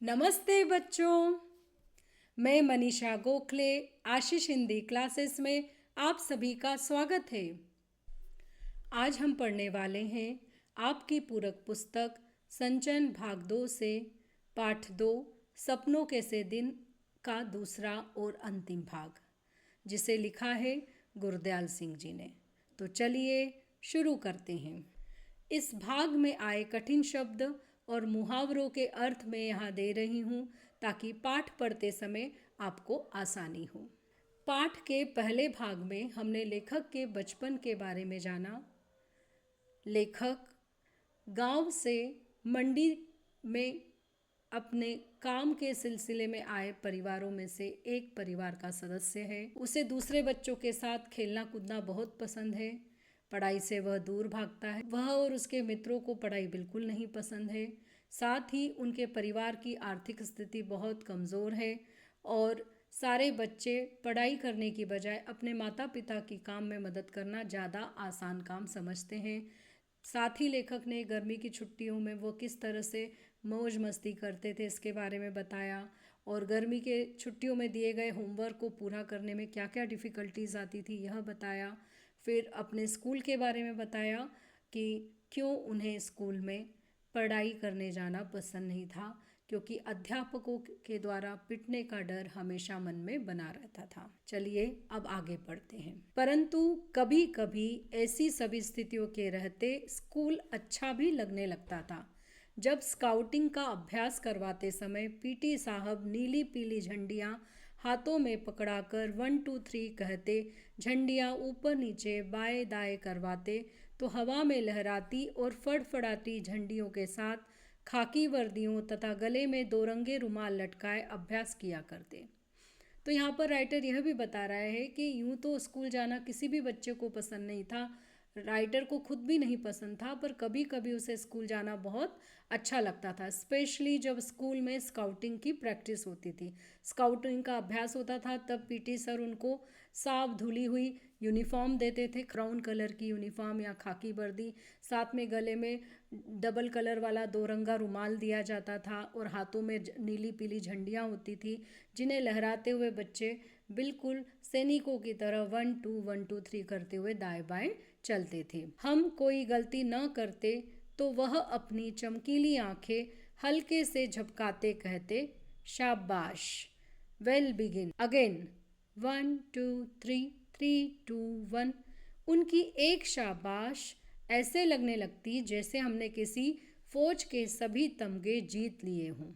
नमस्ते बच्चों। मैं मनीषा गोखले आशीष हिंदी क्लासेस में आप सभी का स्वागत है। आज हम पढ़ने वाले हैं आपकी पूरक पुस्तक संचयन भाग 2 से पाठ 2 सपनों के से दिन का दूसरा और अंतिम भाग, जिसे लिखा है गुरदयाल सिंह जी ने। तो चलिए शुरू करते हैं। इस भाग में आए कठिन शब्द और मुहावरों के अर्थ मैं यहाँ दे रही हूँ ताकि पाठ पढ़ते समय आपको आसानी हो। पाठ के पहले भाग में हमने लेखक के बचपन के बारे में जाना। लेखक गांव से मंडी में अपने काम के सिलसिले में आए परिवारों में से एक परिवार का सदस्य है। उसे दूसरे बच्चों के साथ खेलना कूदना बहुत पसंद है। पढ़ाई से वह दूर भागता है। वह और उसके मित्रों को पढ़ाई बिल्कुल नहीं पसंद है। साथ ही उनके परिवार की आर्थिक स्थिति बहुत कमज़ोर है और सारे बच्चे पढ़ाई करने की बजाय अपने माता पिता की काम में मदद करना ज़्यादा आसान काम समझते हैं। साथ ही लेखक ने गर्मी की छुट्टियों में वो किस तरह से मौज मस्ती करते थे इसके बारे में बताया और गर्मी के छुट्टियों में दिए गए होमवर्क को पूरा करने में क्या क्या डिफ़िकल्टीज आती थी यह बताया। फिर अपने स्कूल के बारे में बताया कि क्यों उन्हें स्कूल में पढ़ाई करने जाना पसंद नहीं था, क्योंकि अध्यापकों के द्वारा पिटने का डर हमेशा मन में बना रहता था। चलिए अब आगे बढ़ते हैं। परंतु कभी कभी ऐसी सभी स्थितियों के रहते स्कूल अच्छा भी लगने लगता था। जब स्काउटिंग का अभ्यास करवाते समय पीटी साहब नीली पीली झंडियाँ हाथों में पकड़ाकर 1 2 3 कहते, झंडियाँ ऊपर नीचे बाएं दाएं करवाते तो हवा में लहराती और फड़फड़ाती झंडियों के साथ खाकी वर्दियों तथा गले में दोरंगे रुमाल लटकाए अभ्यास किया करते। तो यहाँ पर राइटर यह भी बता रहा है कि यूं तो स्कूल जाना किसी भी बच्चे को पसंद नहीं था, राइटर को खुद भी नहीं पसंद था, पर कभी कभी उसे स्कूल जाना बहुत अच्छा लगता था। स्पेशली जब स्कूल में स्काउटिंग की प्रैक्टिस होती थी, स्काउटिंग का अभ्यास होता था, तब पीटी सर उनको साफ धुली हुई यूनिफॉर्म देते थे, ब्राउन कलर की यूनिफॉर्म या खाकी वर्दी, साथ में गले में डबल कलर वाला दोरंगा रुमाल दिया जाता था और हाथों में नीली पीली झंडियाँ होती थी, जिन्हें लहराते हुए बच्चे बिल्कुल सैनिकों की तरह 1 2 1 2 3 करते हुए दाएं बाएं चलते थे। हम कोई गलती न करते तो वह अपनी चमकीली आंखें हल्के से झपकाते कहते, शाबाश, वेल बिगिन अगेन, 1 2 3 3 2 1। उनकी एक शाबाश ऐसे लगने लगती जैसे हमने किसी फौज के सभी तमगे जीत लिए हों।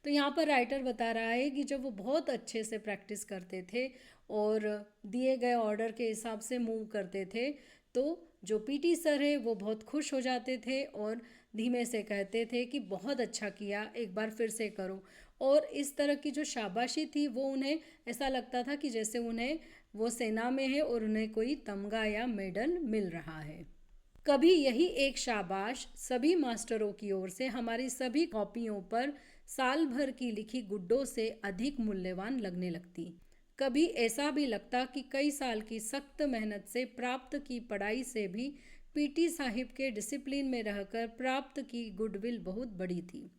तो यहाँ पर राइटर बता रहा है कि जब वो बहुत अच्छे से प्रैक्टिस करते थे और दिए गए ऑर्डर के हिसाब से मूव करते थे, तो जो पीटी सर है वो बहुत खुश हो जाते थे और धीमे से कहते थे कि बहुत अच्छा किया, एक बार फिर से करो। और इस तरह की जो शाबाशी थी वो उन्हें ऐसा लगता था कि जैसे उन्हें वो सेना में है और उन्हें कोई तमगा या मेडल मिल रहा है। कभी यही एक शाबाश सभी मास्टरों की ओर से हमारी सभी कॉपियों पर साल भर की लिखी गुड्डों से अधिक मूल्यवान लगने लगती। कभी ऐसा भी लगता कि कई साल की सख्त मेहनत से प्राप्त की पढ़ाई से भी पीटी साहिब के डिसिप्लिन में रहकर प्राप्त की गुडविल बहुत बड़ी थी।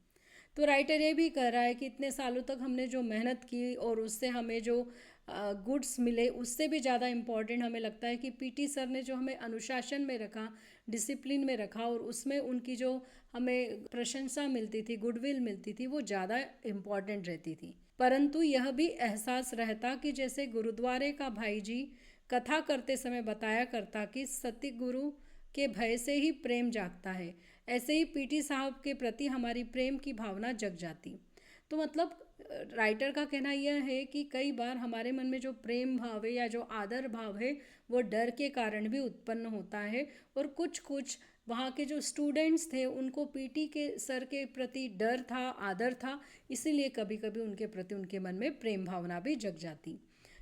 तो राइटर ये भी कह रहा है कि इतने सालों तक हमने जो मेहनत की और उससे हमें जो गुड्स मिले, उससे भी ज़्यादा इम्पॉर्टेंट हमें लगता है कि पीटी सर ने जो हमें अनुशासन में रखा, डिसिप्लिन में रखा और उसमें उनकी जो हमें प्रशंसा मिलती थी, गुडविल मिलती थी, वो ज़्यादा इम्पॉर्टेंट रहती थी। परंतु यह भी एहसास रहता कि जैसे गुरुद्वारे का भाई जी कथा करते समय बताया करता कि सतगुरु के भय से ही प्रेम जागता है, ऐसे ही पीटी साहब के प्रति हमारी प्रेम की भावना जग जाती। तो मतलब राइटर का कहना यह है कि कई बार हमारे मन में जो प्रेम भाव है या जो आदर भाव है वो डर के कारण भी उत्पन्न होता है, और कुछ कुछ वहाँ के जो स्टूडेंट्स थे उनको पीटी के सर के प्रति डर था, आदर था, इसीलिए कभी कभी उनके प्रति उनके मन में प्रेम भावना भी जग जाती।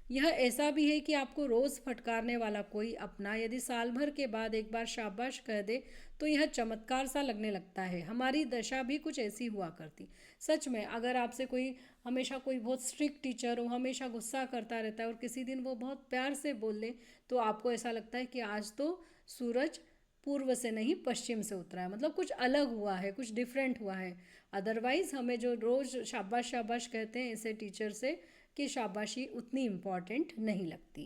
यह ऐसा भी है कि आपको रोज़ फटकारने वाला कोई अपना यदि साल भर के बाद एक बार शाबाश कह दे तो यह चमत्कार सा लगने लगता है। हमारी दशा भी कुछ ऐसी हुआ करती। सच में अगर आपसे कोई हमेशा कोई बहुत स्ट्रिक्ट टीचर हो, हमेशा गुस्सा करता रहता है और किसी दिन वो बहुत प्यार से बोल ले तो आपको ऐसा लगता है कि आज तो सूरज पूर्व से नहीं पश्चिम से उतरा है, मतलब कुछ अलग हुआ है, कुछ डिफरेंट हुआ है। अदरवाइज़ हमें जो रोज़ शाबाश शाबाश कहते हैं ऐसे टीचर से, कि शाबाशी उतनी इम्पॉर्टेंट नहीं लगती।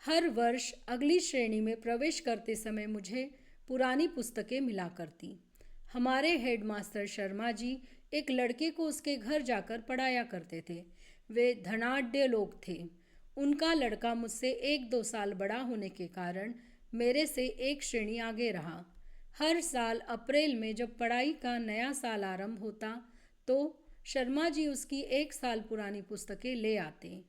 हर वर्ष अगली श्रेणी में प्रवेश करते समय मुझे पुरानी पुस्तकें मिला करती। हमारे हेडमास्टर शर्मा जी एक लड़के को उसके घर जाकर पढ़ाया करते थे। वे धनाढ्य लोग थे। उनका लड़का मुझसे 1-2 साल बड़ा होने के कारण मेरे से एक श्रेणी आगे रहा। हर साल अप्रैल में जब पढ़ाई का नया साल आरंभ होता तो शर्मा जी उसकी 1 साल पुरानी पुस्तकें ले आते।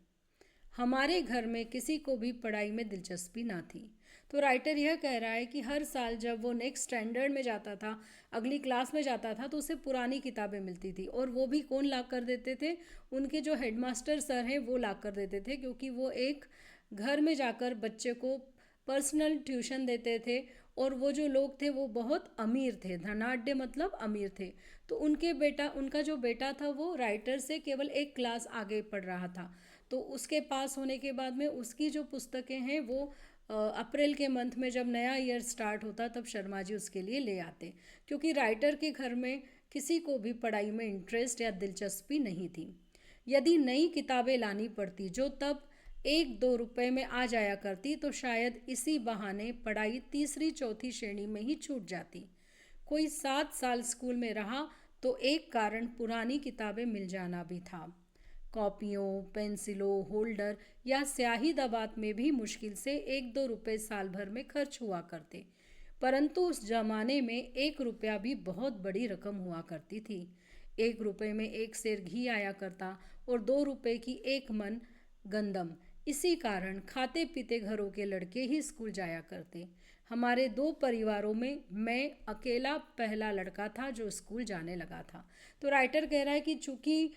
हमारे घर में किसी को भी पढ़ाई में दिलचस्पी ना थी। तो राइटर यह कह रहा है कि हर साल जब वो नेक्स्ट स्टैंडर्ड में जाता था, अगली क्लास में जाता था, तो उसे पुरानी किताबें मिलती थी। और वो भी कौन ला कर देते थे? उनके जो हेडमास्टर सर हैं वो ला कर देते थे, क्योंकि वो एक घर में जाकर बच्चे को पर्सनल ट्यूशन देते थे। और वो जो लोग थे वो बहुत अमीर थे, धनाढ्य मतलब अमीर थे। तो उनका जो बेटा था वो राइटर से केवल एक क्लास आगे पढ़ रहा था। तो उसके पास होने के बाद में उसकी जो पुस्तकें हैं वो अप्रैल के मंथ में जब नया ईयर स्टार्ट होता तब शर्मा जी उसके लिए ले आते, क्योंकि राइटर के घर में किसी को भी पढ़ाई में इंटरेस्ट या दिलचस्पी नहीं थी। यदि नई किताबें लानी पड़ती जो तब 1-2 रुपए में आ जाया करती, तो शायद इसी बहाने पढ़ाई तीसरी चौथी श्रेणी में ही छूट जाती। कोई 7 साल स्कूल में रहा तो एक कारण पुरानी किताबें मिल जाना भी था। कॉपियों, पेंसिलों, होल्डर या स्याही दबात में भी मुश्किल से 1-2 रुपए साल भर में खर्च हुआ करते। परंतु उस जमाने में 1 रुपया भी बहुत बड़ी रकम हुआ करती थी। 1 रुपए में 1 सेर घी आया करता और 2 रुपए की 1 मन गंदम। इसी कारण खाते पीते घरों के लड़के ही स्कूल जाया करते। हमारे 2 परिवारों में मैं अकेला पहला लड़का था जो स्कूल जाने लगा था। तो राइटर कह रहा है कि चूंकि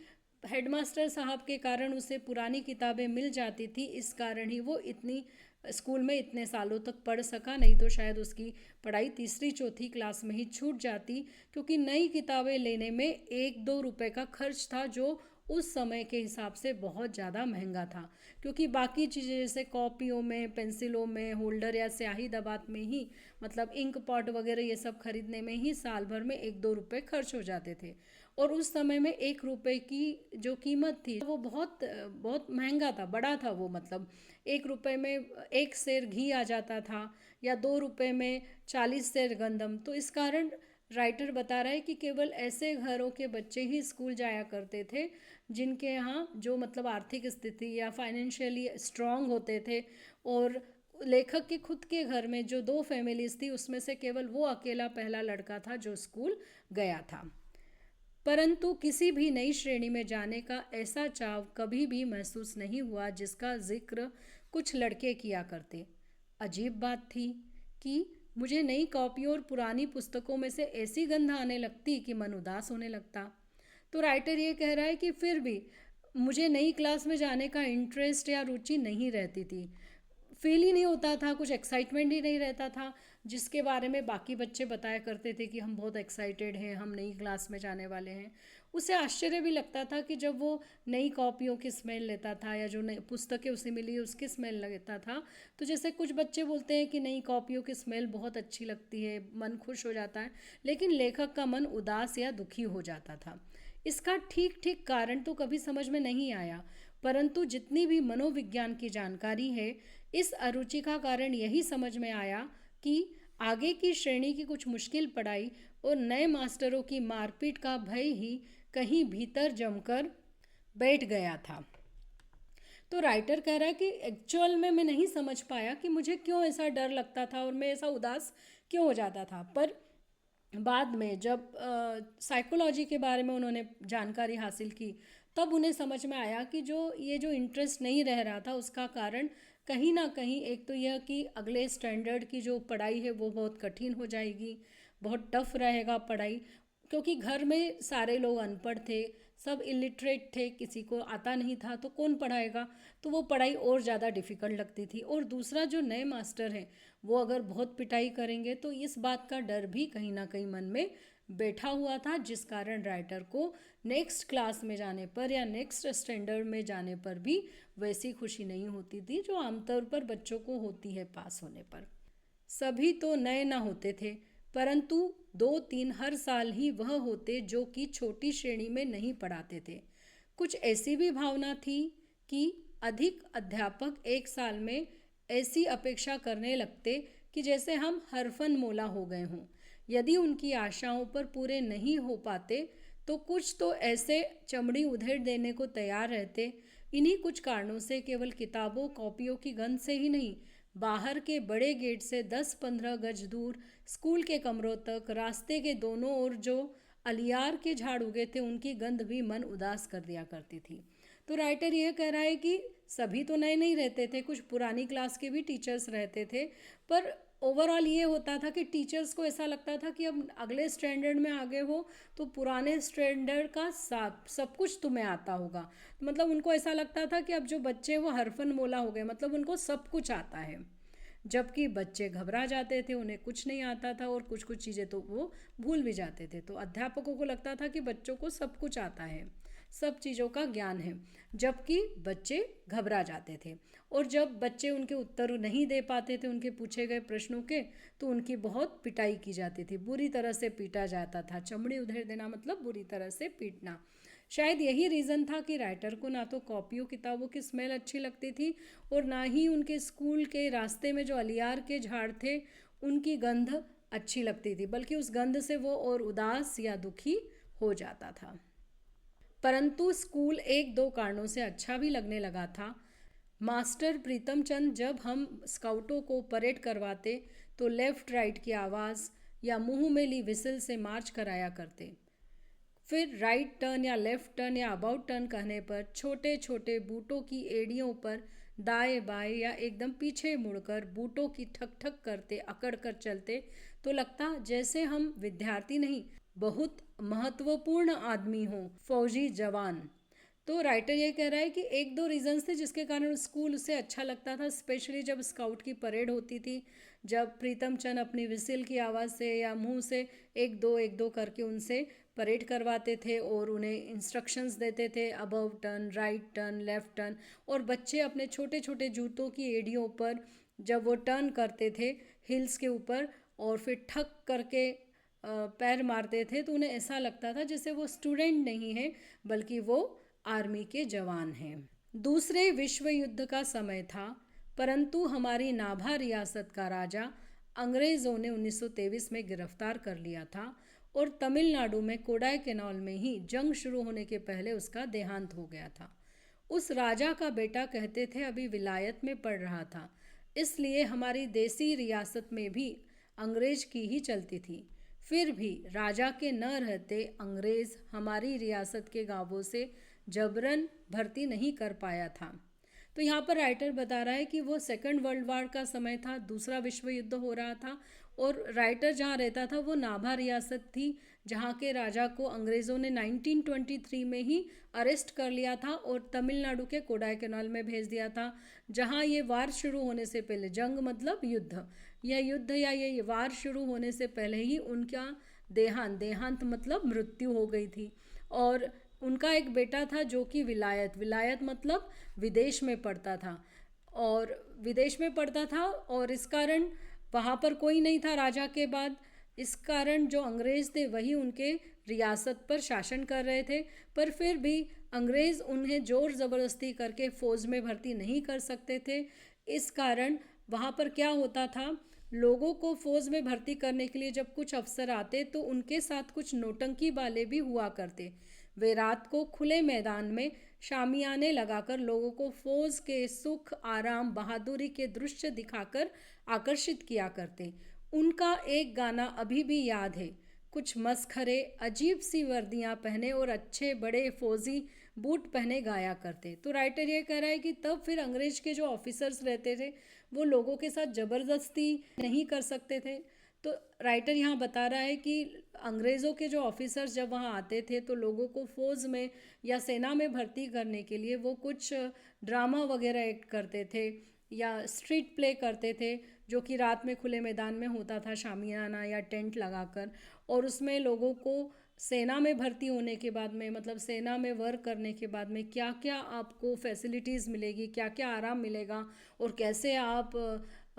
हेडमास्टर साहब के कारण उसे पुरानी किताबें मिल जाती थी, इस कारण ही वो इतनी स्कूल में इतने सालों तक पढ़ सका, नहीं तो शायद उसकी पढ़ाई तीसरी चौथी क्लास में ही छूट जाती, क्योंकि नई किताबें लेने में 1-2 रुपए का खर्च था, जो उस समय के हिसाब से बहुत ज़्यादा महंगा था। क्योंकि बाकी चीज़ें जैसे कॉपियों में, पेंसिलों में, होल्डर या स्याही दबात में ही, मतलब इंक पॉट वगैरह ये सब खरीदने में ही साल भर में 1-2 रुपए खर्च हो जाते थे। और उस समय में 1 रुपए की जो कीमत थी वो बहुत बहुत महंगा था, बड़ा था वो। मतलब 1 रुपए में 1 सेर घी आ जाता था, या 2 रुपए में 40 सेर गंदम। तो इस कारण राइटर बता रहा है कि केवल ऐसे घरों के बच्चे ही स्कूल जाया करते थे जिनके यहाँ जो मतलब आर्थिक स्थिति या फाइनेंशियली स्ट्रांग होते थे। और लेखक के खुद के घर में जो 2 फैमिलीज थी उसमें से केवल वो अकेला पहला लड़का था जो स्कूल गया था। परंतु किसी भी नई श्रेणी में जाने का ऐसा चाव कभी भी महसूस नहीं हुआ जिसका जिक्र कुछ लड़के किया करते। अजीब बात थी कि मुझे नई कॉपियों और पुरानी पुस्तकों में से ऐसी गंध आने लगती कि मन उदास होने लगता। तो राइटर ये कह रहा है कि फिर भी मुझे नई क्लास में जाने का इंटरेस्ट या रुचि नहीं रहती थी। फील ही नहीं होता था, कुछ एक्साइटमेंट ही नहीं रहता था, जिसके बारे में बाकी बच्चे बताया करते थे कि हम बहुत एक्साइटेड हैं, हम नई क्लास में जाने वाले हैं। उसे आश्चर्य भी लगता था कि जब वो नई कॉपियों की स्मेल लेता था या जो नई पुस्तकें उसे मिली उसकी स्मेल लेता था, तो जैसे कुछ बच्चे बोलते हैं कि नई कॉपियों की स्मेल बहुत अच्छी लगती है, मन खुश हो जाता है, लेकिन लेखक का मन उदास या दुखी हो जाता था। इसका ठीक ठीक कारण तो कभी समझ में नहीं आया, परंतु जितनी भी मनोविज्ञान की जानकारी है, इस अरुचि का कारण यही समझ में आया कि आगे की श्रेणी की कुछ मुश्किल पढ़ाई और नए मास्टरों की मारपीट का भय ही कहीं भीतर जमकर बैठ गया था। तो राइटर कह रहा है कि एक्चुअल में मैं नहीं समझ पाया कि मुझे क्यों ऐसा डर लगता था और मैं ऐसा उदास क्यों हो जाता था। पर बाद में जब साइकोलॉजी के बारे में उन्होंने जानकारी हासिल की, तब उन्हें समझ में आया कि जो इंटरेस्ट नहीं रह रहा था उसका कारण कहीं ना कहीं एक तो यह कि अगले स्टैंडर्ड की जो पढ़ाई है वो बहुत कठिन हो जाएगी, बहुत टफ रहेगा पढ़ाई, क्योंकि घर में सारे लोग अनपढ़ थे, सब इलिटरेट थे, किसी को आता नहीं था, तो कौन पढ़ाएगा। तो वो पढ़ाई और ज़्यादा डिफ़िकल्ट लगती थी। और दूसरा जो नए मास्टर हैं वो अगर बहुत पिटाई करेंगे तो इस बात का डर भी कहीं ना कहीं मन में बैठा हुआ था, जिस कारण राइटर को नेक्स्ट क्लास में जाने पर या नेक्स्ट स्टैंडर्ड में जाने पर भी वैसी खुशी नहीं होती थी जो आमतौर पर बच्चों को होती है पास होने पर। सभी तो नए ना होते थे, परंतु 2-3 हर साल ही वह होते जो कि छोटी श्रेणी में नहीं पढ़ाते थे। कुछ ऐसी भी भावना थी कि अधिक अध्यापक एक साल में ऐसी अपेक्षा करने लगते कि जैसे हम हरफन मोला हो गए हों। यदि उनकी आशाओं पर पूरे नहीं हो पाते तो कुछ तो ऐसे चमड़ी उधेड़ देने को तैयार रहते। इन्हीं कुछ कारणों से केवल किताबों कॉपियों की गंध से ही नहीं, बाहर के बड़े गेट से 10-15 गज दूर स्कूल के कमरों तक रास्ते के दोनों ओर जो अलियार के झाड़ उगे थे उनकी गंध भी मन उदास कर दिया करती थी। तो राइटर यह कह रहा है कि सभी तो नए नहीं रहते थे, कुछ पुरानी क्लास के भी टीचर्स रहते थे, पर ओवरऑल ये होता था कि टीचर्स को ऐसा लगता था कि अब अगले स्टैंडर्ड में आगे हो तो पुराने स्टैंडर्ड का सब कुछ तुम्हें आता होगा। तो मतलब उनको ऐसा लगता था कि अब जो बच्चे वो हरफन मोला हो गए, मतलब उनको सब कुछ आता है। जबकि बच्चे घबरा जाते थे, उन्हें कुछ नहीं आता था और कुछ कुछ चीज़ें तो वो भूल भी जाते थे। तो अध्यापकों को लगता था कि बच्चों को सब कुछ आता है, सब चीज़ों का ज्ञान है, जबकि बच्चे घबरा जाते थे। और जब बच्चे उनके उत्तर नहीं दे पाते थे उनके पूछे गए प्रश्नों के, तो उनकी बहुत पिटाई की जाती थी, बुरी तरह से पीटा जाता था। चमड़ी उधेड़ देना मतलब बुरी तरह से पीटना। शायद यही रीज़न था कि राइटर को ना तो कॉपियों किताबों की स्मेल अच्छी लगती थी और ना ही उनके स्कूल के रास्ते में जो अलियार के झाड़ थे उनकी गंध अच्छी लगती थी, बल्कि उस गंध से वो और उदास या दुखी हो जाता था। परंतु स्कूल एक दो कारणों से अच्छा भी लगने लगा था। मास्टर प्रीतम चंद जब हम स्काउटों को परेड करवाते तो लेफ़्ट राइट की आवाज़ या मुंह में ली विसिल से मार्च कराया करते। फिर राइट टर्न या लेफ़्ट टर्न या अबाउट टर्न कहने पर छोटे छोटे बूटों की एड़ियों पर दाएं बाएं या एकदम पीछे मुड़कर बूटों की ठक ठक करते अकड़ कर चलते तो लगता जैसे हम विद्यार्थी नहीं, बहुत महत्वपूर्ण आदमी हो, फौजी जवान। तो राइटर ये कह रहा है कि एक दो रीजंस थे जिसके कारण स्कूल उसे अच्छा लगता था, स्पेशली जब स्काउट की परेड होती थी, जब प्रीतम चंद अपनी विसिल की आवाज़ से या मुंह से एक दो करके उनसे परेड करवाते थे और उन्हें इंस्ट्रक्शंस देते थे, above turn, right turn, left turn. और बच्चे अपने छोटे छोटे जूतों की एड़ियों पर जब वो टर्न करते थे हिल्स के ऊपर और फिर ठक करके पैर मारते थे, तो उन्हें ऐसा लगता था जैसे वो स्टूडेंट नहीं है बल्कि वो आर्मी के जवान हैं। दूसरे विश्व युद्ध का समय था, परंतु हमारी नाभा रियासत का राजा अंग्रेज़ों ने 1923 में गिरफ्तार कर लिया था और तमिलनाडु में कोडाई कैनाल में ही जंग शुरू होने के पहले उसका देहांत हो गया था। उस राजा का बेटा कहते थे अभी विलायत में पढ़ रहा था, इसलिए हमारी देसी रियासत में भी अंग्रेज की ही चलती थी। फिर भी राजा के न रहते अंग्रेज़ हमारी रियासत के गांवों से जबरन भर्ती नहीं कर पाया था। तो यहाँ पर राइटर बता रहा है कि वो सेकंड वर्ल्ड वार का समय था, दूसरा विश्व युद्ध हो रहा था और राइटर जहाँ रहता था वो नाभा रियासत थी, जहाँ के राजा को अंग्रेज़ों ने 1923 में ही अरेस्ट कर लिया था और तमिलनाडु के कोडाई कैनाल में भेज दिया था, जहाँ ये वार शुरू होने से पहले, जंग मतलब युद्ध, यह युद्ध या ये वार शुरू होने से पहले ही उनका देहांत मतलब मृत्यु हो गई थी। और उनका एक बेटा था जो कि विलायत मतलब विदेश में पढ़ता था, और विदेश में पढ़ता था और इस कारण वहाँ पर कोई नहीं था राजा के बाद। इस कारण जो अंग्रेज़ थे वही उनके रियासत पर शासन कर रहे थे, पर फिर भी अंग्रेज़ उन्हें ज़ोर ज़बरदस्ती करके फ़ौज में भर्ती नहीं कर सकते थे। इस कारण वहाँ पर क्या होता था, लोगों को फ़ौज में भर्ती करने के लिए जब कुछ अफसर आते तो उनके साथ कुछ नौटंकी वाले भी हुआ करते। वे रात को खुले मैदान में शामियाने लगाकर लोगों को फ़ौज के सुख आराम बहादुरी के दृश्य दिखाकर आकर्षित किया करते। उनका एक गाना अभी भी याद है, कुछ मस्खरे अजीब सी वर्दियां पहने और अच्छे बड़े फौजी बूट पहने गाया करते। तो राइटर ये कह रहा है कि तब फिर अंग्रेज के जो ऑफिसर्स रहते थे वो लोगों के साथ ज़बरदस्ती नहीं कर सकते थे। तो राइटर यहाँ बता रहा है कि अंग्रेज़ों के जो ऑफिसर्स जब वहाँ आते थे तो लोगों को फ़ौज में या सेना में भर्ती करने के लिए वो कुछ ड्रामा वगैरह एक्ट करते थे या स्ट्रीट प्ले करते थे, जो कि रात में खुले मैदान में होता था, शामियाना या टेंट लगाकर। और उसमें लोगों को सेना में भर्ती होने के बाद में, मतलब सेना में वर्क करने के बाद में क्या क्या आपको फैसिलिटीज़ मिलेगी, क्या क्या आराम मिलेगा और कैसे आप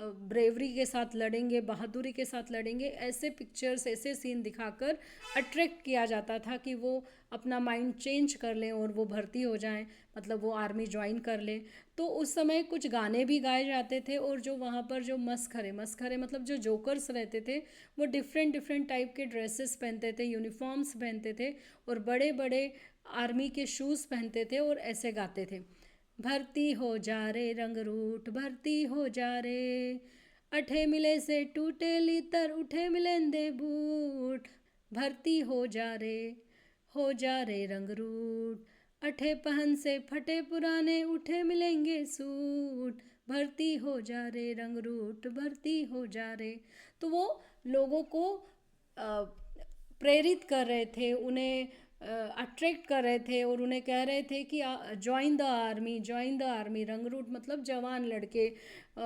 ब्रेवरी के साथ लड़ेंगे, बहादुरी के साथ लड़ेंगे, ऐसे पिक्चर्स, ऐसे सीन दिखाकर अट्रैक्ट किया जाता था कि वो अपना माइंड चेंज कर लें और वो भर्ती हो जाएं, मतलब वो आर्मी ज्वाइन कर लें। तो उस समय कुछ गाने भी गाए जाते थे, और जो वहाँ पर जो मस्खरे मस्खरे मतलब जो जोकर्स रहते थे, वो डिफरेंट डिफरेंट टाइप के ड्रेसेस पहनते थे, यूनिफॉर्म्स पहनते थे, और बड़े बड़े आर्मी के शूज़ पहनते थे और ऐसे गाते थे, भर्ती हो जा रे रंगरूट, भर्ती हो जा रे, अठे मिले से टूटे लीतर, उठे मिलेंदे बूट, भर्ती हो जा रे रंगरूट, अठे पहन से फटे पुराने, उठे मिलेंगे सूट, भर्ती हो जा रे रंगरूट, भर्ती हो जा रे। तो वो लोगों को प्रेरित कर रहे थे, उन्हें अट्रैक्ट कर रहे थे, और उन्हें कह रहे थे कि join the army, join the army. रंगरूट मतलब जवान लड़के,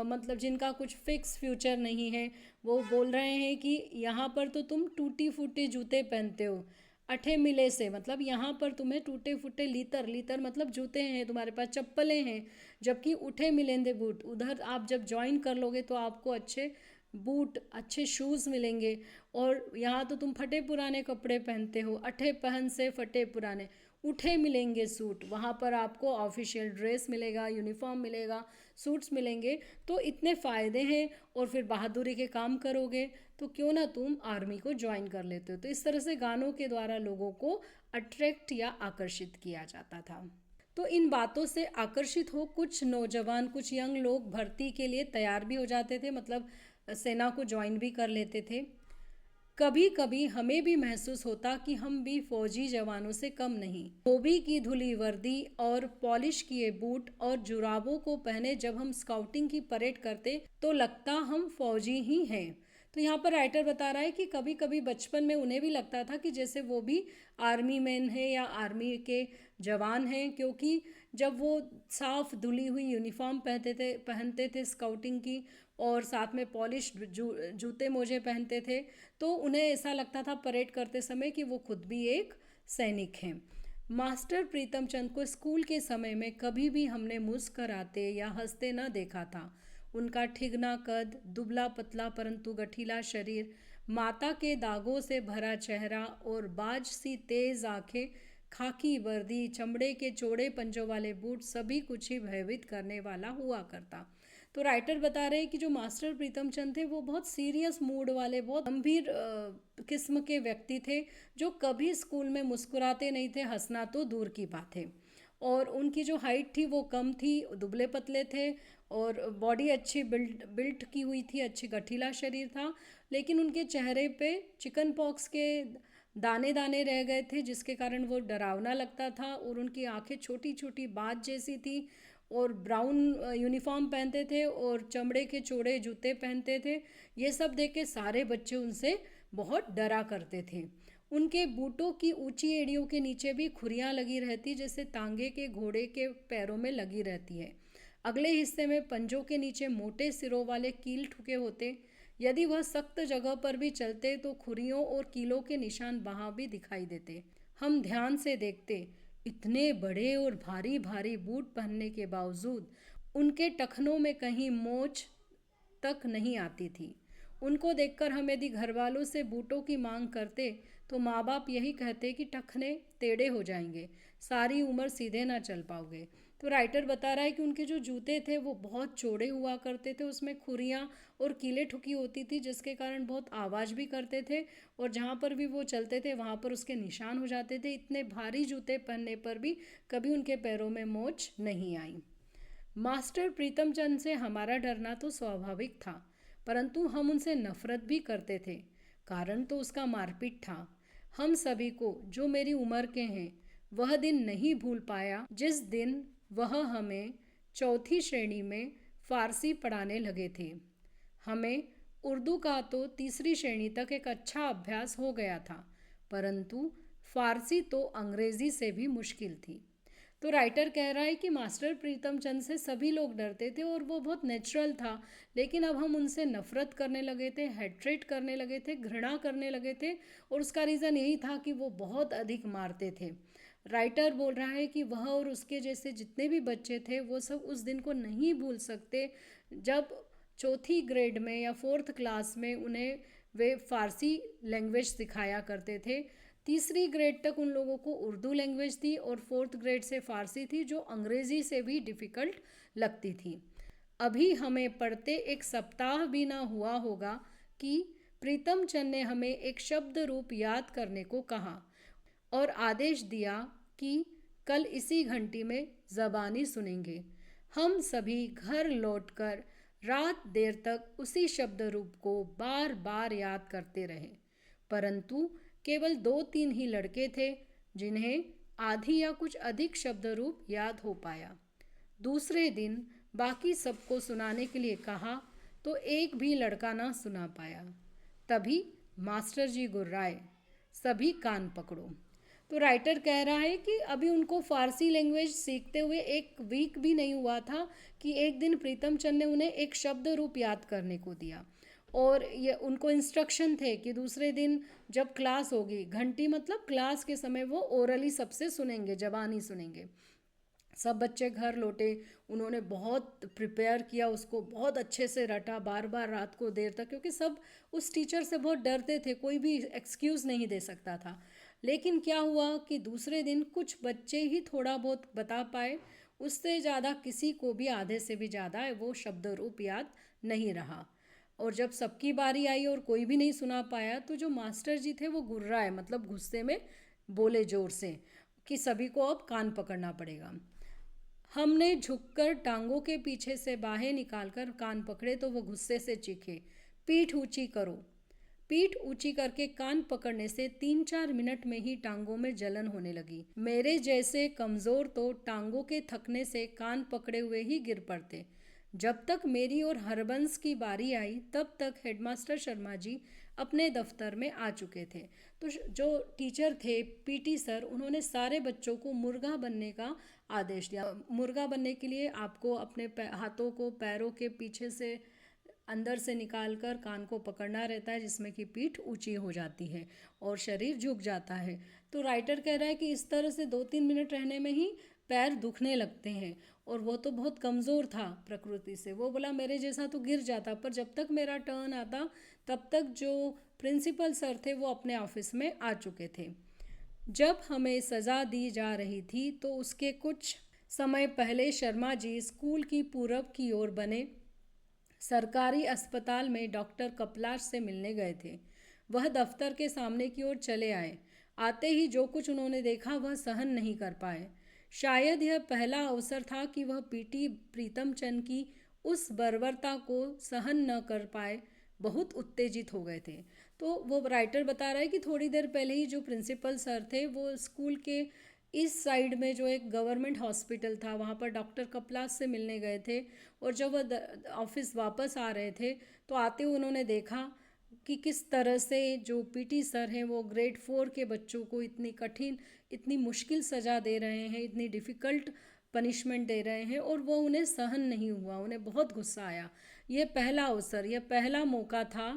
मतलब जिनका कुछ फिक्स फ्यूचर नहीं है, वो बोल रहे हैं कि यहाँ पर तो तुम टूटी फूटी जूते पहनते हो, अठे मिले से मतलब यहाँ पर तुम्हें टूटे फूटे, लीतर लीतर मतलब जूते हैं, तुम्हारे पास चप्पलें हैं, जबकि उठे मिलेंदे बूट, उधर आप जब ज्वाइन कर लोगे तो आपको अच्छे बूट, अच्छे शूज़ मिलेंगे, और यहाँ तो तुम फटे पुराने कपड़े पहनते हो, अठे पहन से फटे पुराने, उठे मिलेंगे सूट, वहाँ पर आपको ऑफिशियल ड्रेस मिलेगा, यूनिफॉर्म मिलेगा, सूट्स मिलेंगे, तो इतने फ़ायदे हैं, और फिर बहादुरी के काम करोगे तो क्यों ना तुम आर्मी को ज्वाइन कर लेते हो। तो इस तरह से गानों के द्वारा लोगों को अट्रैक्ट या आकर्षित किया जाता था। तो इन बातों से आकर्षित हो कुछ नौजवान, कुछ यंग लोग भर्ती के लिए तैयार भी हो जाते थे, मतलब सेना को ज्वाइन भी कर लेते थे। कभी कभी हमें भी महसूस होता कि हम भी फौजी जवानों से कम नहीं। धोबी की धुली वर्दी और पॉलिश किए बूट और जुराबों को पहने जब हम स्काउटिंग की परेड करते तो लगता हम फौजी ही हैं। तो यहाँ पर राइटर बता रहा है कि कभी कभी बचपन में उन्हें भी लगता था कि जैसे वो भी आर्मी मैन है या आर्मी के जवान हैं, क्योंकि जब वो साफ धुली हुई यूनिफॉर्म पहनते थे स्काउटिंग की, और साथ में पॉलिश जूते मोजे पहनते थे, तो उन्हें ऐसा लगता था परेड करते समय कि वो खुद भी एक सैनिक हैं। मास्टर प्रीतम चंद को स्कूल के समय में कभी भी हमने मुस्कराते या हंसते न देखा था। उनका ठिगना कद, दुबला पतला परंतु गठीला शरीर, माता के दागों से भरा चेहरा और बाज सी तेज आंखें, खाकी वर्दी, चमड़े के चौड़े पंजों वाले बूट, सभी कुछ ही भयभीत करने वाला हुआ करता। तो राइटर बता रहे हैं कि जो मास्टर प्रीतम चंद थे वो बहुत सीरियस मूड वाले, बहुत गंभीर किस्म के व्यक्ति थे, जो कभी स्कूल में मुस्कुराते नहीं थे, हंसना तो दूर की बात है। और उनकी जो हाइट थी वो कम थी, दुबले पतले थे, और बॉडी अच्छी बिल्ट की हुई थी, अच्छी गठीला शरीर था, लेकिन उनके चेहरे पे चिकन पॉक्स के दाने दाने रह गए थे, जिसके कारण वो डरावना लगता था, और उनकी आंखें छोटी छोटी बाज जैसी थी, और ब्राउन यूनिफॉर्म पहनते थे और चमड़े के चौड़े जूते पहनते थे। ये सब देख के सारे बच्चे उनसे बहुत डरा करते थे। उनके बूटों की ऊंची एड़ियों के नीचे भी खुरियां लगी रहती, जैसे तांगे के घोड़े के पैरों में लगी रहती है। अगले हिस्से में पंजों के नीचे मोटे सिरों वाले कील ठुके होते। यदि वह सख्त जगह पर भी चलते तो खुरियों और कीलों के निशान वहां भी दिखाई देते। हम ध्यान से देखते, इतने बड़े और भारी भारी बूट पहनने के बावजूद उनके टखनों में कहीं मोच तक नहीं आती थी। उनको देखकर हम यदि घर वालों से बूटों की मांग करते तो माँ बाप यही कहते कि टखने टेढ़े हो जाएंगे, सारी उम्र सीधे ना चल पाओगे। तो राइटर बता रहा है कि उनके जो जूते थे वो बहुत चौड़े हुआ करते थे, उसमें खुरियाँ और कीलें ठुकी होती थी, जिसके कारण बहुत आवाज़ भी करते थे, और जहाँ पर भी वो चलते थे वहाँ पर उसके निशान हो जाते थे। इतने भारी जूते पहनने पर भी कभी उनके पैरों में मोच नहीं आई। मास्टर प्रीतम चंद से हमारा डरना तो स्वाभाविक था, परंतु हम उनसे नफरत भी करते थे। कारण तो उसका मारपीट था। हम सभी को, जो मेरी उम्र के हैं, वह दिन नहीं भूल पाया जिस दिन वह हमें चौथी श्रेणी में फारसी पढ़ाने लगे थे। हमें उर्दू का तो तीसरी श्रेणी तक एक अच्छा अभ्यास हो गया था, परंतु फारसी तो अंग्रेज़ी से भी मुश्किल थी। तो राइटर कह रहा है कि मास्टर प्रीतम चंद से सभी लोग डरते थे और वो बहुत नेचुरल था, लेकिन अब हम उनसे नफरत करने लगे थे, हेट्रेट करने लगे थे, घृणा करने लगे थे, और उसका रीज़न यही था कि वो बहुत अधिक मारते थे। राइटर बोल रहा है कि वह और उसके जैसे जितने भी बच्चे थे वो सब उस दिन को नहीं भूल सकते जब चौथी ग्रेड में या फोर्थ क्लास में उन्हें वे फ़ारसी लैंग्वेज सिखाया करते थे। तीसरी ग्रेड तक उन लोगों को उर्दू लैंग्वेज थी और फोर्थ ग्रेड से फ़ारसी थी, जो अंग्रेज़ी से भी डिफ़िकल्ट लगती थी। अभी हमें पढ़ते एक सप्ताह भी ना हुआ होगा कि प्रीतम चंद ने हमें एक शब्द रूप याद करने को कहा और आदेश दिया कि कल इसी घंटी में ज़बानी सुनेंगे। हम सभी घर लौटकर रात देर तक उसी शब्द रूप को बार बार याद करते रहे, परंतु केवल 2-3 ही लड़के थे जिन्हें आधी या कुछ अधिक शब्द रूप याद हो पाया। दूसरे दिन बाकी सबको सुनाने के लिए कहा तो एक भी लड़का ना सुना पाया। तभी मास्टर जी गुर्राए, सभी कान पकड़ो। तो राइटर कह रहा है कि अभी उनको फ़ारसी लैंग्वेज सीखते हुए एक वीक भी नहीं हुआ था कि एक दिन प्रीतम चंद ने उन्हें एक शब्द रूप याद करने को दिया और ये उनको इंस्ट्रक्शन थे कि दूसरे दिन जब क्लास होगी, घंटी मतलब क्लास के समय वो ओरली सबसे सुनेंगे, ज़बानी सुनेंगे। सब बच्चे घर लौटे, उन्होंने बहुत प्रिपेयर किया, उसको बहुत अच्छे से रटा बार बार रात को देर तक, क्योंकि सब उस टीचर से बहुत डरते थे, कोई भी एक्सक्यूज़ नहीं दे सकता था। लेकिन क्या हुआ कि दूसरे दिन कुछ बच्चे ही थोड़ा बहुत बता पाए, उससे ज़्यादा किसी को भी आधे से भी ज़्यादा वो शब्द रूप याद नहीं रहा। और जब सबकी बारी आई और कोई भी नहीं सुना पाया तो जो मास्टर जी थे वो गुर्राए, मतलब गुस्से में बोले ज़ोर से कि सभी को अब कान पकड़ना पड़ेगा। हमने झुककर टांगों के पीछे से बाहें निकालकर कान पकड़े तो वो गुस्से से चीखे, पीठ ऊंची करो। पीठ ऊंची करके कान पकड़ने से 3-4 मिनट में ही टांगों में जलन होने लगी। मेरे जैसे कमज़ोर तो टांगों के थकने से कान पकड़े हुए ही गिर पड़ते। जब तक मेरी और हरबंस की बारी आई तब तक हेडमास्टर शर्मा जी अपने दफ्तर में आ चुके थे। तो जो टीचर थे पीटी सर, उन्होंने सारे बच्चों को मुर्गा बनने का आदेश दिया। मुर्गा बनने के लिए आपको अपने हाथों को पैरों के पीछे से अंदर से निकालकर कान को पकड़ना रहता है, जिसमें कि पीठ ऊंची हो जाती है और शरीर झुक जाता है। तो राइटर कह रहा है कि इस तरह से 2-3 मिनट रहने में ही पैर दुखने लगते हैं और वो तो बहुत कमज़ोर था प्रकृति से। वो बोला मेरे जैसा तो गिर जाता, पर जब तक मेरा टर्न आता तब तक जो प्रिंसिपल सर थे वो अपने ऑफिस में आ चुके थे। जब हमें सज़ा दी जा रही थी तो उसके कुछ समय पहले शर्मा जी स्कूल की पूरब की ओर बने सरकारी अस्पताल में डॉक्टर कपलाश से मिलने गए थे। वह दफ्तर के सामने की ओर चले आए। आते ही जो कुछ उन्होंने देखा वह सहन नहीं कर पाए। शायद यह पहला अवसर था कि वह पीटी प्रीतम चंद की उस बर्बरता को सहन न कर पाए, बहुत उत्तेजित हो गए थे। तो वो राइटर बता रहा है कि थोड़ी देर पहले ही जो प्रिंसिपल सर थे वो स्कूल के इस साइड में जो एक गवर्नमेंट हॉस्पिटल था वहाँ पर डॉक्टर कपलास से मिलने गए थे और जब वह ऑफिस वापस आ रहे थे तो आते हुए उन्होंने देखा कि किस तरह से जो पीटी सर हैं वो ग्रेड 4 के बच्चों को इतनी कठिन, इतनी मुश्किल सज़ा दे रहे हैं, इतनी डिफ़िकल्ट पनिशमेंट दे रहे हैं और वो उन्हें सहन नहीं हुआ, उन्हें बहुत गुस्सा आया। ये पहला अवसर, यह पहला मौका था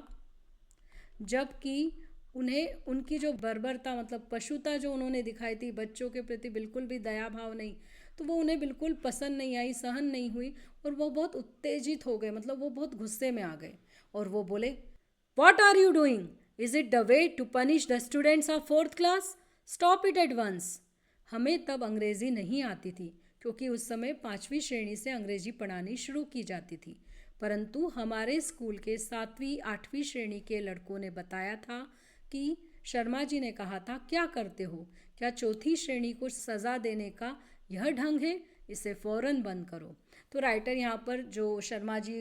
जबकि उन्हें उनकी जो बर्बरता मतलब पशुता जो उन्होंने दिखाई थी, बच्चों के प्रति बिल्कुल भी दया भाव नहीं, तो वो उन्हें बिल्कुल पसंद नहीं आई, सहन नहीं हुई और वो बहुत उत्तेजित हो गए, मतलब वो बहुत गुस्से में आ गए और वो बोले, what are you doing? Is it the way to punish the students of 4th class? Stop it at once. हमें तब अंग्रेज़ी नहीं आती थी क्योंकि उस समय 5वीं श्रेणी से अंग्रेज़ी पढ़ानी शुरू की जाती थी, परंतु हमारे स्कूल के 7वीं 8वीं श्रेणी के लड़कों ने बताया था कि शर्मा जी ने कहा था, क्या करते हो? क्या चौथी श्रेणी को सज़ा देने का यह ढंग है? इसे फ़ौरन बंद करो। तो राइटर यहाँ पर जो शर्मा जी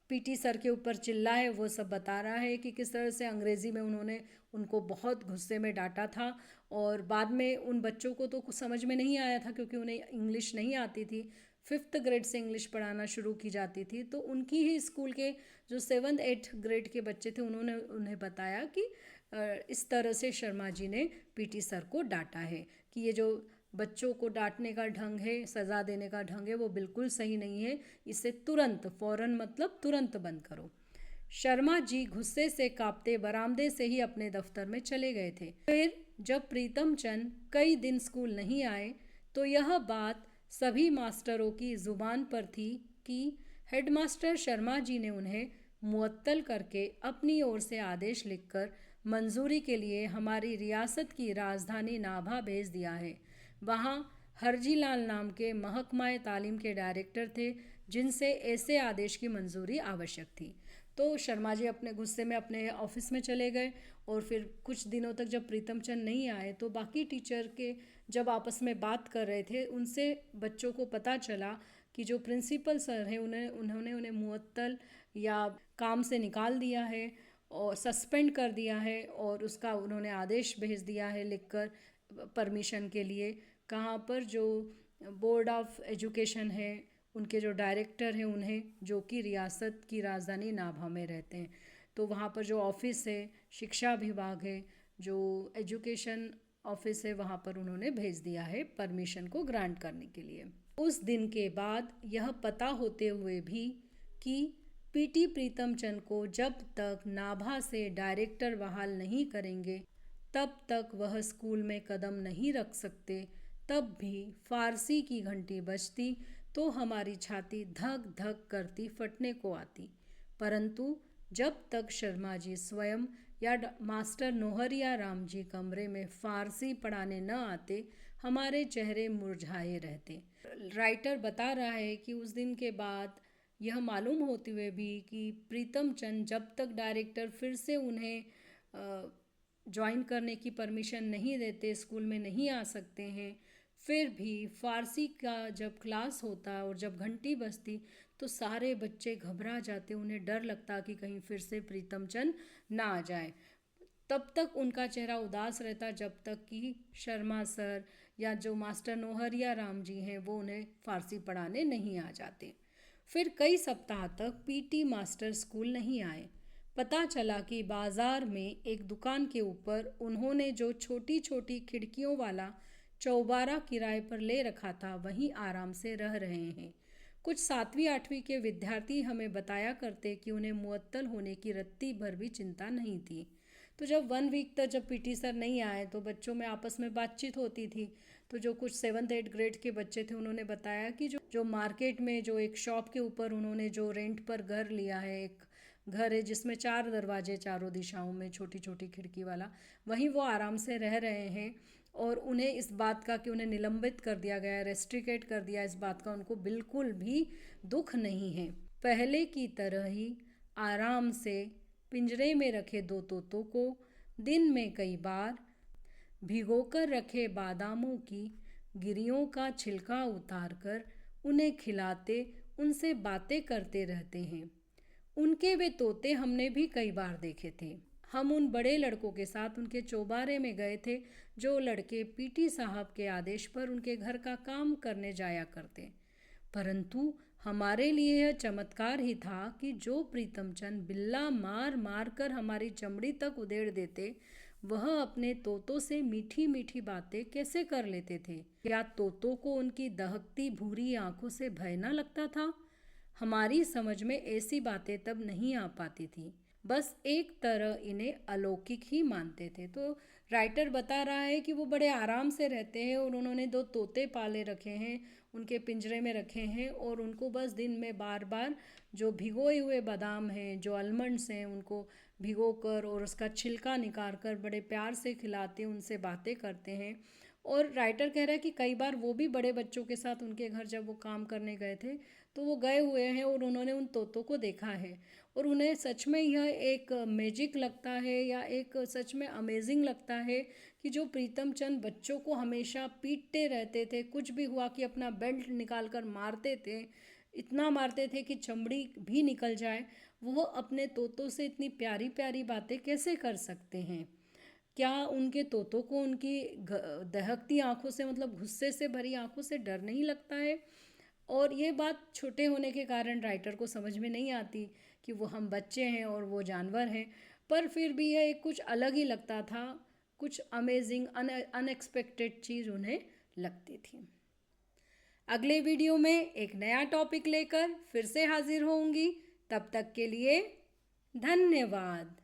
पीटी सर के ऊपर चिल्ला है वो सब बता रहा है कि किस तरह से अंग्रेज़ी में उन्होंने उनको बहुत गुस्से में डांटा था और बाद में उन बच्चों को तो कुछ समझ में नहीं आया था क्योंकि उन्हें इंग्लिश नहीं आती थी। 5th ग्रेड से इंग्लिश पढ़ाना शुरू की जाती थी, तो उनकी ही स्कूल के जो 7th 8th ग्रेड के बच्चे थे उन्होंने उन्हें बताया कि इस तरह से शर्मा जी ने पीटी सर को डांटा है कि ये जो बच्चों को डांटने का ढंग है, सज़ा देने का ढंग है, वो बिल्कुल सही नहीं है, इसे तुरंत, फ़ौरन मतलब तुरंत बंद करो। शर्मा जी गुस्से से कांपते बरामदे से ही अपने दफ्तर में चले गए थे। फिर जब प्रीतम चंद कई दिन स्कूल नहीं आए तो यह बात सभी मास्टरों की ज़ुबान पर थी कि हेडमास्टर शर्मा जी ने उन्हें मुअत्तल करके अपनी ओर से आदेश लिखकर मंजूरी के लिए हमारी रियासत की राजधानी नाभा भेज दिया है। वहाँ हरजी लाल नाम के महकमा तालीम के डायरेक्टर थे जिनसे ऐसे आदेश की मंजूरी आवश्यक थी। तो शर्मा जी अपने गुस्से में अपने ऑफिस में चले गए और फिर कुछ दिनों तक जब प्रीतम चंद नहीं आए तो बाकी टीचर के जब आपस में बात कर रहे थे उनसे बच्चों को पता चला कि जो प्रिंसिपल सर हैं उन्होंने उन्हें मुअत्तल या काम से निकाल दिया है और सस्पेंड कर दिया है और उसका उन्होंने आदेश भेज दिया है लिखकर परमिशन के लिए। कहाँ पर जो बोर्ड ऑफ एजुकेशन है उनके जो डायरेक्टर हैं उन्हें, जो कि रियासत की राजधानी नाभा में रहते हैं, तो वहाँ पर जो ऑफिस है शिक्षा विभाग है, जो एजुकेशन ऑफिस है, वहाँ पर उन्होंने भेज दिया है परमिशन को ग्रांट करने के लिए। उस दिन के बाद यह पता होते हुए भी कि पीटी प्रीतम चंद को जब तक नाभा से डायरेक्टर बहाल नहीं करेंगे तब तक वह स्कूल में कदम नहीं रख सकते, तब भी फारसी की घंटी बजती तो हमारी छाती धक धक करती फटने को आती। परंतु जब तक शर्मा जी स्वयं या मास्टर नोहरिया राम जी कमरे में फारसी पढ़ाने न आते, हमारे चेहरे मुरझाए रहते। राइटर बता रहा है कि उस दिन के बाद यह मालूम होते हुए भी कि प्रीतम चंद जब तक डायरेक्टर फिर से उन्हें ज्वाइन करने की परमिशन नहीं देते, स्कूल में नहीं आ सकते हैं, फिर भी फारसी का जब क्लास होता और जब घंटी बजती तो सारे बच्चे घबरा जाते, उन्हें डर लगता कि कहीं फिर से प्रीतम चंद ना आ जाए। तब तक उनका चेहरा उदास रहता जब तक कि शर्मा सर या जो मास्टर नोहरिया राम जी हैं वो उन्हें फारसी पढ़ाने नहीं आ जाते। फिर कई सप्ताह तक पीटी मास्टर स्कूल नहीं आए। पता चला कि बाजार में एक दुकान के ऊपर उन्होंने जो छोटी छोटी खिड़कियों वाला चौबारा किराए पर ले रखा था वहीं आराम से रह रहे हैं। कुछ 7वीं 8वीं के विद्यार्थी हमें बताया करते कि उन्हें मुअत्तल होने की रत्ती भर भी चिंता नहीं थी। तो जब 1 वीक तक जब पीटी सर नहीं आए तो बच्चों में आपस में बातचीत होती थी। तो जो कुछ 7th 8th ग्रेड के बच्चे थे उन्होंने बताया कि जो मार्केट में जो एक शॉप के ऊपर उन्होंने जो रेंट पर घर लिया है, एक घर है जिसमें 4 दरवाजे चारों दिशाओं में छोटी छोटी खिड़की वाला, वहीं वो आराम से रह रहे हैं और उन्हें इस बात का कि उन्हें निलंबित कर दिया गया, रेस्ट्रिकेट कर दिया, इस बात का उनको बिल्कुल भी दुख नहीं है। पहले की तरह ही आराम से पिंजरे में रखे 2 तोतों को दिन में कई बार भिगोकर रखे बादामों की गिरियों का छिलका उतारकर उन्हें खिलाते, उनसे बातें करते रहते हैं। उनके वे तोते हमने भी कई बार देखे थे। हम उन बड़े लड़कों के साथ उनके चौबारे में गए थे जो लड़के पीटी साहब के आदेश पर उनके घर का काम करने जाया करते। परंतु हमारे लिए यह चमत्कार ही था कि जो प्रीतम चंद बिल्ला मार मार कर हमारी चमड़ी तक उधेड़ देते, वह अपने तोतों से मीठी मीठी बातें कैसे कर लेते थे। क्या तोतों को उनकी दहकती भूरी आंखों से भय न लगता था? हमारी समझ में ऐसी बातें तब नहीं आ पाती थी, बस एक तरह इन्हें अलौकिक ही मानते थे। तो राइटर बता रहा है कि वो बड़े आराम से रहते हैं और उन्होंने 2 तोते पाले रखे हैं, उनके पिंजरे में रखे हैं और उनको बस दिन में बार बार जो भिगोए हुए बादाम हैं, जो आलमंड्स हैं, उनको भिगोकर और उसका छिलका निकाल कर बड़े प्यार से खिलाते, उनसे बातें करते हैं। और राइटर कह रहा है कि कई बार वो भी बड़े बच्चों के साथ उनके घर जब वो काम करने गए थे तो वो गए हुए हैं और उन्होंने उन तोतों को देखा है और उन्हें सच में यह एक मैजिक लगता है या एक सच में अमेजिंग लगता है कि जो प्रीतम चंद बच्चों को हमेशा पीटते रहते थे, कुछ भी हुआ कि अपना बेल्ट निकाल कर मारते थे, इतना मारते थे कि चमड़ी भी निकल जाए, वो अपने तोतों से इतनी प्यारी प्यारी बातें कैसे कर सकते हैं? क्या उनके तोतों को उनकी दहकती आंखों से, मतलब गुस्से से भरी आंखों से डर नहीं लगता है? और ये बात छोटे होने के कारण राइटर को समझ में नहीं आती कि वो हम बच्चे हैं और वो जानवर हैं, पर फिर भी यह एक कुछ अलग ही लगता था, कुछ अमेजिंग अनएक्सपेक्टेड चीज़ उन्हें लगती थी। अगले वीडियो में एक नया टॉपिक लेकर फिर से हाजिर होंगी। तब तक के लिए धन्यवाद।